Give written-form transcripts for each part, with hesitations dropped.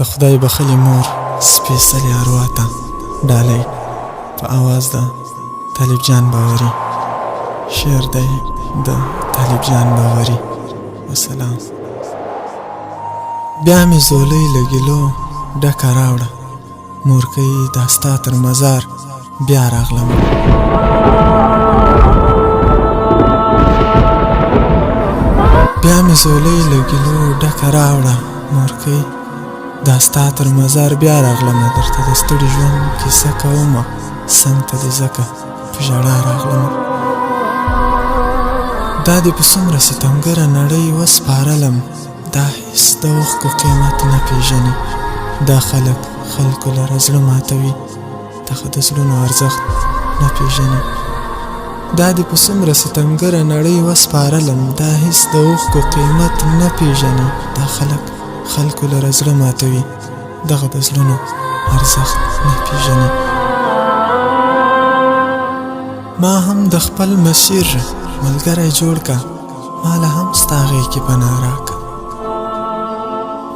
د خدای بخلي مور سپېڅلې اروا ته ډالۍ په آواز د طالب جان باوري. شعر دی د طالب جان باوري. وسلام. بیا مې زولۍ له ګیلو ډکه راوړه، مورکۍ دا ستا تر مزار بیا راغلم. بیا مې زولۍ له ګیلو ډکه راوړه، مورکۍ دا ستا تر مزار بیا راغلمه. درته د ستړي ژوند کیسه کومه، څنګ ته دې ځکه په ژړا راغلمه. دا دې په څومره ستمګره نړۍ وسپارلم، دا هېڅ د اوښکو قیمت نه پېژني. دا خلک خلکو لره زړه ماتوي، دغه د زړونو ارزښت نه پېژني. دا دې په څومره ستمګره نړۍ وسپارلم، دا هېڅ د اوښکو قیمت نه پېژني. دا خلک خلکو لره زړه ماتوي، دغه د زړونو ارزښت نه پېژني. ما هم د خپل مسیر ملګری جوړ که، ماله هم ستا غېږ کې پناه راکه.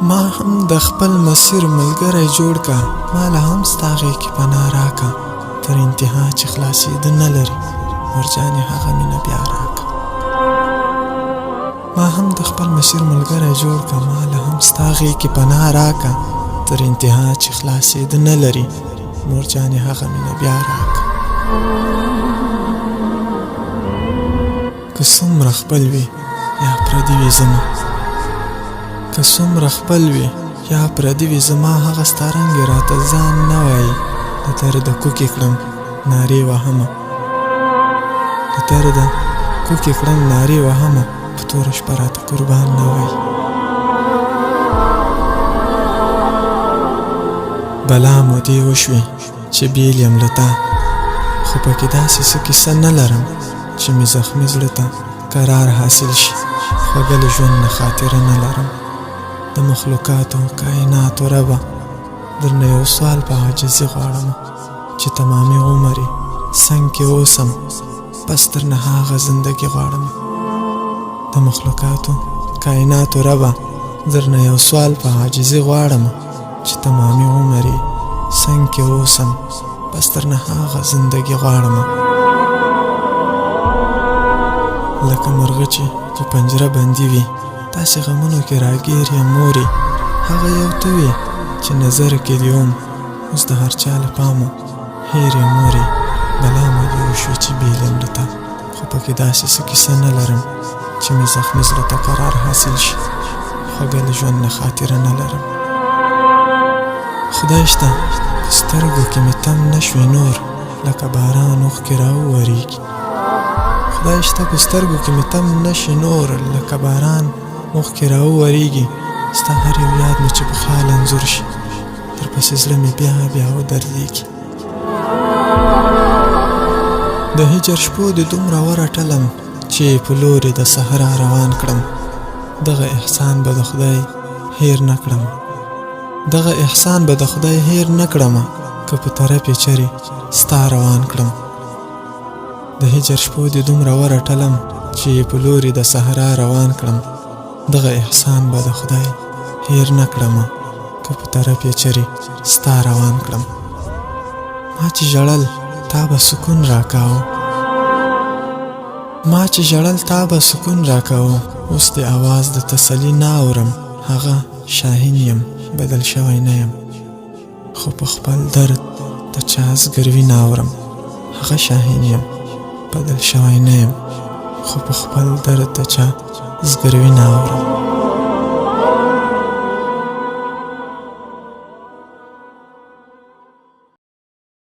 ما هم د خپل مسیر ملګری جوړ که، ماله هم ستا غېږ کې پناه راکه. تر انتها چې خلاصېده نه لري، مرجانې هغه مینه بیا راکه. ما هم د خپل مسیر ملګری جوړ که، ماله هم ستا غېږ کې پناه راکه. تر انتها چې خلاصېده نه لري، مرجانې هغه مینه بیا راکه. که څومره خپل وي یا پردي وي زما، که څومره خپل وي یا پردي وي زما، هغه ستا رنګ یې راته ځان نه وایي. د درده کوکې کړم نارې وهمه، د درده کوکې کړم نارې وهمه، په توره شپه راته قربان نه وایي. بلا مو دې وشوې چې بیل یم له تا، خو پکې داسې څه کیسه نه لرم چې مې زخمي زړه ته قرار حاصل شي. خوږه له ژوند نه خاطره نه لرم. د مخلوقاتو کائناتو ربه، درنه یو سوال په عاجزي غواړم، چې تمامي عمر یې څنګ کې اوسم، بس درنه هغه زندګي غواړم. د مخلوقاتو کائناتو ربه، درنه یو سوال په عاجزي غواړم، چې تمامي عمر یې څنګ کې اوسم، بس درنه هغه زندګي غواړم. لکه مرغه چې په پنجره بندي وي، داسې غمونو کې راګیر یم مورې. هغه یو ته وي چې نظر کې دې وم، اوس د هر چا له پامه هیر یم مورې. بلا مو دې وشوې چې بیل یم له تا، خو پکې داسې څه کیسه نه لرم چې مې زخمي زړه ته قرار حاصل شي. خوږه له ژوند نه خاطره نه لرم. خدای شته په سترګو کې مې تم نه شوې نور، لکه باران اوښکې راوورېږي. خدای شته په سترګو کې مې تم نه شي نور، لکه باران اوښکې راوورېږي. ستا هر یو یاد مې چې په خیال انځور شي، درپسې زړه مې بیا بیا ودردېږي. د هجر شپو دې دومره ورټلم، چې په لورې د صحرا روان کړم. دغه احسان به د خدای هیر نه کړم، دغه احسان به د خدای هیر نه کړم، که په طرف یې چرې ستا روان کړم. د هجر شپو دې دومره ورټلم، چې په لورې د صحرا روان کړم. دغه احسان به د خدای هیر نه کړم، که په طرف یې چرې ستا روان کړم. ما چې ژړل تا به سکون راکاوه، ما چې ژړل تا به سکون راکاوه. اوس دې اواز د تسلي نه اورم، هغه شاهین یم بدل شوی نه یم، خو په خپل درد د چا زګروي نه اورم. هغه شاهین یم بدل شوی نه یم، خو په خپل درد د چا زګروي نه اورم.